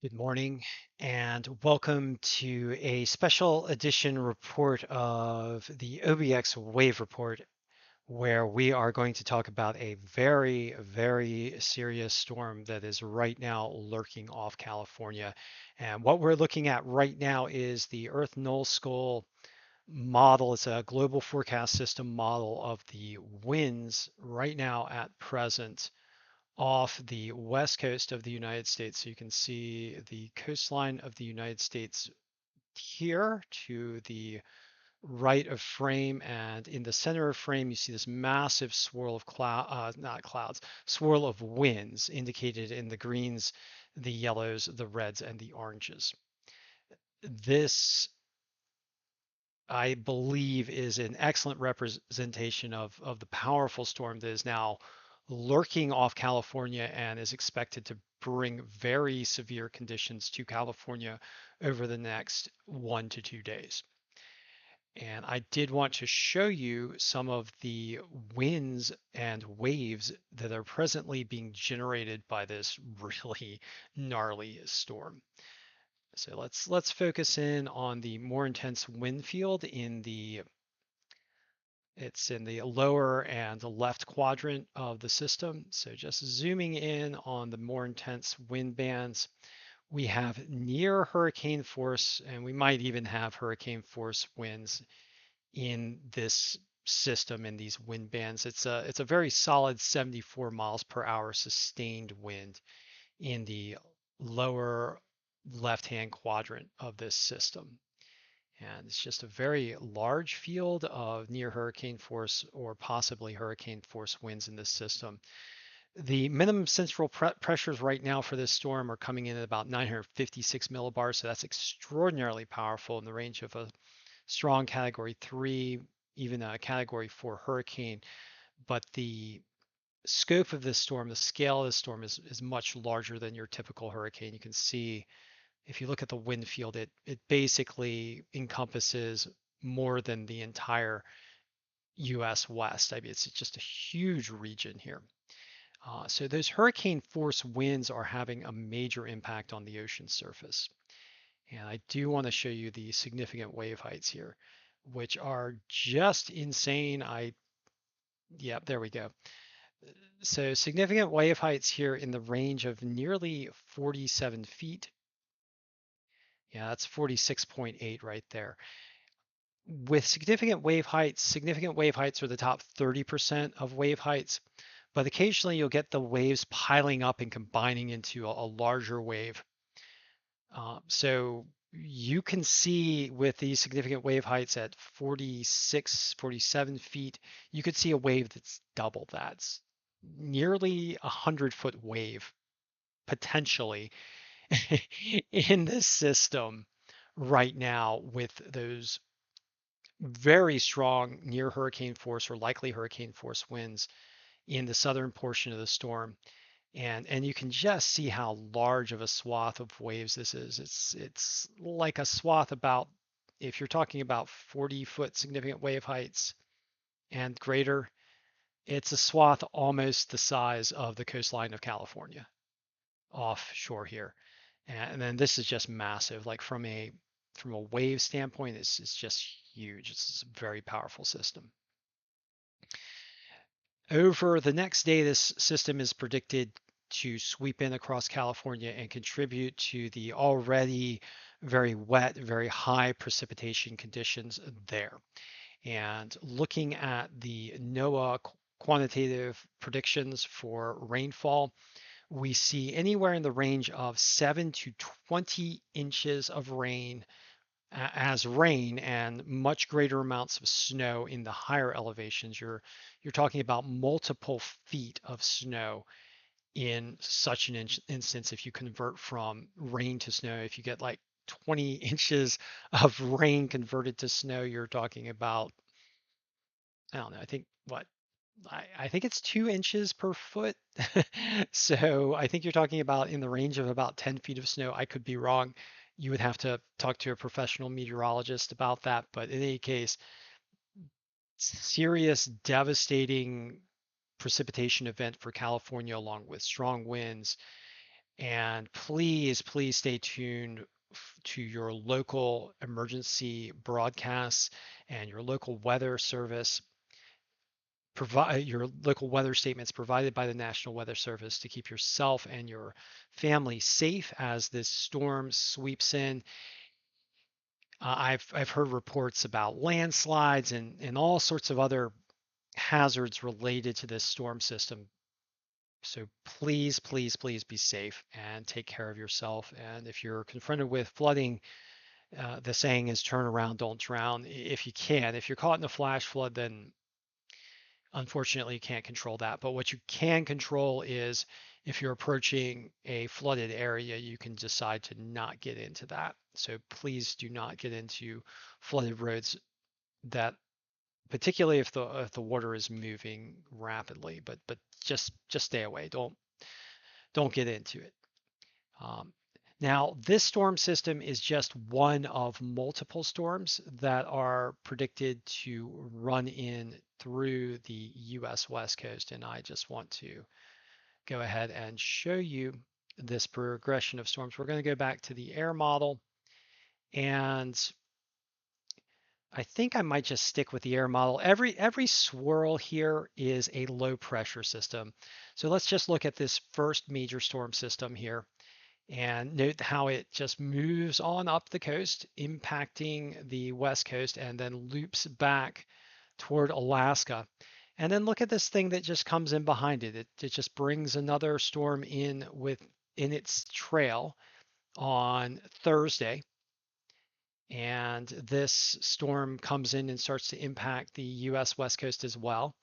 Good morning, and welcome to a special edition report of the OBX Wave Report, where we are going to talk about a very serious storm that is right now lurking off California. And what we're looking at right now is the Earth Null Skull model. It's a global forecast system model of the winds right now at present off the west coast of the United States. So you can see the coastline of the United States here to the right of frame, and in the center of frame you see this massive swirl of not clouds, swirl of winds indicated in the greens, the yellows, the reds, and the oranges. This, I believe, is an excellent representation of the powerful storm that is now lurking off California and is expected to bring very severe conditions to California over the next 1 to 2 days. And I did want to show you some of the winds and waves that are presently being generated by this really gnarly storm. So let's focus in on the more intense wind field it's in the lower and left quadrant of the system. So just zooming in on the more intense wind bands, we have near hurricane force, and we might even have hurricane force winds in this system in these wind bands. It's a very solid 74 miles per hour sustained wind in the lower left-hand quadrant of this system. And it's just a very large field of near hurricane force or possibly hurricane force winds in this system. The minimum central pressures right now for this storm are coming in at about 956 millibars, so that's extraordinarily powerful in the range of a strong category 3, even a category 4 hurricane. But the scope of this storm, the scale of this storm is much larger than your typical hurricane. You can see if you look at the wind field, it basically encompasses more than the entire US West. I mean, it's just a huge region here. So those hurricane force winds are having a major impact on the ocean surface. And I do want to show you the significant wave heights here, which are just insane. Yep, there we go. So significant wave heights here in the range of nearly 47 feet. Yeah, that's 46.8 right there. With significant wave heights are the top 30% of wave heights, but occasionally you'll get the waves piling up and combining into a larger wave. So you can see with these significant wave heights at 46, 47 feet, you could see a wave that's double that. It's nearly 100-foot wave potentially in this system right now with those very strong near hurricane force or likely hurricane force winds in the southern portion of the storm. And you can just see how large of a swath of waves this is. It's like a swath about, if you're talking about 40-foot significant wave heights and greater, it's a swath almost the size of the coastline of California offshore here. And then this is just massive. Like from a wave standpoint, it's just huge. It's a very powerful system. Over the next day, this system is predicted to sweep in across California and contribute to the already very wet, very high precipitation conditions there. And looking at the NOAA quantitative predictions for rainfall, we see anywhere in the range of 7 to 20 inches of rain as rain and much greater amounts of snow in the higher elevations. You're talking about multiple feet of snow in such an instance. If you convert from rain to snow, if you get like 20 inches of rain converted to snow, you're talking about, I don't know, I think what I think it's 2 inches per foot. So I think you're talking about in the range of about 10 feet of snow. I could be wrong. You would have to talk to a professional meteorologist about that. But in any case, serious, devastating precipitation event for California, along with strong winds. And please, please stay tuned to your local emergency broadcasts and your local weather service. Provide your local weather statements provided by the National Weather Service to keep yourself and your family safe as this storm sweeps in. I've heard reports about landslides and all sorts of other hazards related to this storm system. So please, please, please be safe and take care of yourself. And if you're confronted with flooding, the saying is turn around, don't drown. If you can, if you're caught in a flash flood, then unfortunately you can't control that. But what you can control is if you're approaching a flooded area, you can decide to not get into that. So please do not get into flooded roads that particularly if the water is moving rapidly, but just stay away. Don't get into it. Um, Now, this storm system is just one of multiple storms that are predicted to run in through the US West Coast. And I just want to go ahead and show you this progression of storms. We're going to go back to the air model. And I think I might just stick with the air model. Every swirl here is a low pressure system. So let's just look at this first major storm system here and note how it just moves on up the coast, impacting the west coast, and then loops back toward Alaska. And then look at this thing that just comes in behind it. It just brings another storm in its trail on Thursday. And this storm comes in and starts to impact the US West Coast as well,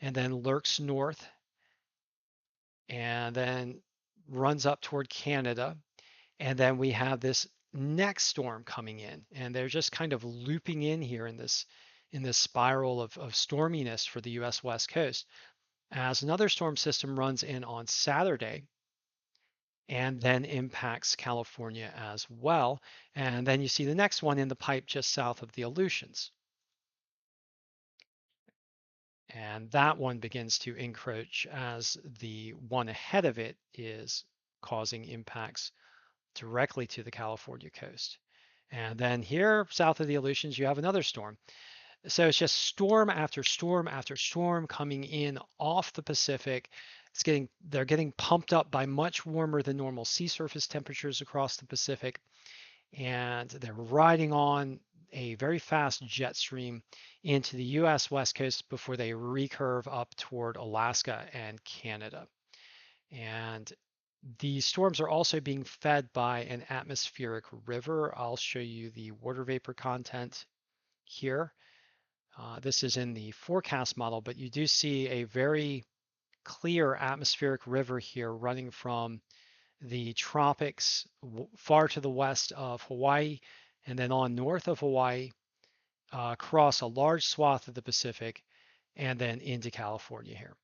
and then lurks north and then runs up toward Canada. And then we have this next storm coming in, and they're just kind of looping in here in this spiral of storminess for the US West Coast as another storm system runs in on Saturday and then impacts California as well. And then you see the next one in the pipe just south of the Aleutians. And that one begins to encroach as the one ahead of it is causing impacts directly to the California coast. And then here south of the Aleutians, you have another storm. So it's just storm after storm after storm coming in off the Pacific. They're getting pumped up by much warmer than normal sea surface temperatures across the Pacific, and they're riding on a very fast jet stream into the US West Coast before they recurve up toward Alaska and Canada. And these storms are also being fed by an atmospheric river. I'll show you the water vapor content here. This is in the forecast model, but you do see a very clear atmospheric river here running from the tropics far to the west of Hawaii and then on north of Hawaii, across a large swath of the Pacific, and then into California here.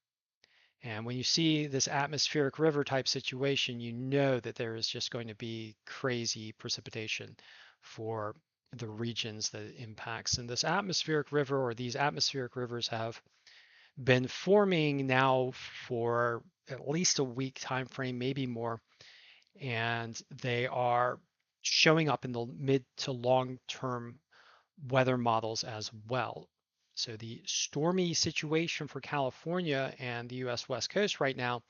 And when you see this atmospheric river type situation, you know that there is just going to be crazy precipitation for the regions that it impacts. And this atmospheric river or these atmospheric rivers have been forming now for at least a week time frame, maybe more, and they are showing up in the mid to long term weather models as well. So the stormy situation for California and the US West Coast right now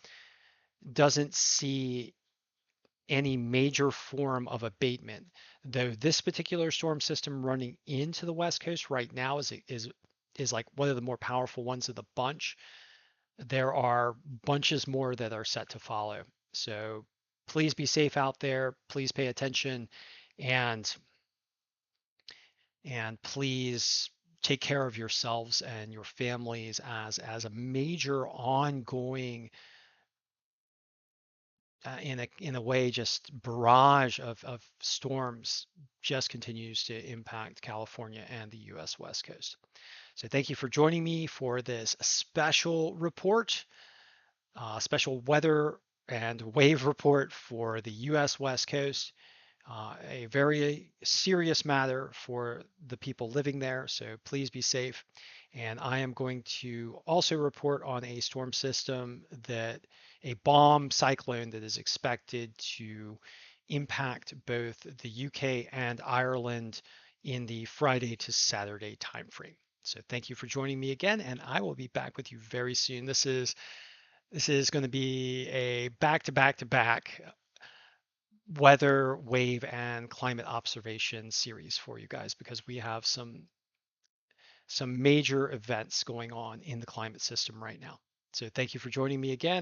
doesn't see any major form of abatement. Though this particular storm system running into the West Coast right now is like one of the more powerful ones of the bunch. There are bunches more that are set to follow. So please be safe out there. Please pay attention and please take care of yourselves and your families as a major ongoing in a way just barrage of storms just continues to impact California and the US West Coast. So thank you for joining me for this special report, special weather and wave report for the US West Coast. A very serious matter for the people living there, so please be safe. And I am going to also report on a storm system that a bomb cyclone that is expected to impact both the UK and Ireland in the Friday to Saturday timeframe. So thank you for joining me again, and I will be back with you very soon. This is going to be a back-to-back-to-back weather, wave, and climate observation series for you guys because we have some major events going on in the climate system right now. So thank you for joining me again.